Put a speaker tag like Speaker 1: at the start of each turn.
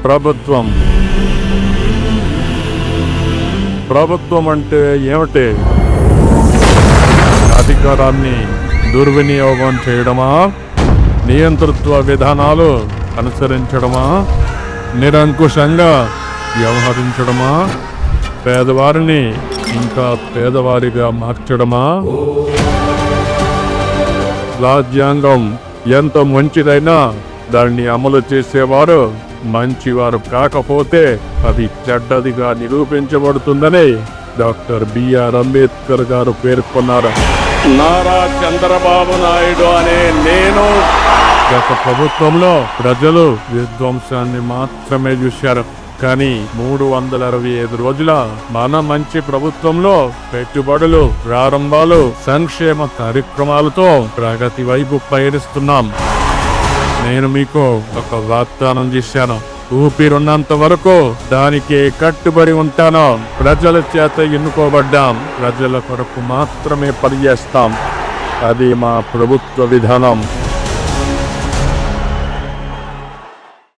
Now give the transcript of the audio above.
Speaker 1: ప్రభుత్వం ప్రభుత్వం అంటే ఏమిటి? అధికారాన్ని దుర్వినియోగం చేయడమా? నియంతృత్వ విధానాలు అనుసరించడమా? నిరంకుశంగా వ్యవహరించడమా? పేదవారిని ఇంకా పేదవారిగా మార్చడమా? రాజ్యాంగం ఎంత మంచిదైనా దాన్ని అమలు చేసేవారు మంచివారు కాకపోతే అది చెడ్డదిగా నిరూపించబడుతుందని డాక్టర్ బిఆర్ అంబేద్కర్ గారు పేర్కొన్నారు. నారా చంద్రబాబు నాయుడు అనే నేను గత ప్రభుత్వంలో ప్రజలు విధ్వంసాన్ని మాత్రమే చూశారు. కానీ 365 రోజుల మన మంచి ప్రభుత్వంలో పెట్టుబడులు, ప్రారంభాలు, సంక్షేమ కార్యక్రమాలతో ప్రగతి వైపు పయనిస్తున్నాం. నేను మీకు ఒక వాగ్దానం చేశాను. ఊపిరున్నంత వరకు దానికి కట్టుబడి ఉంటాను. ప్రజల చేత ఎన్నుకోబడ్డాం. ప్రజల కొరకు మాత్రమే పనిచేస్తాం. అది మా ప్రభుత్వ విధానం.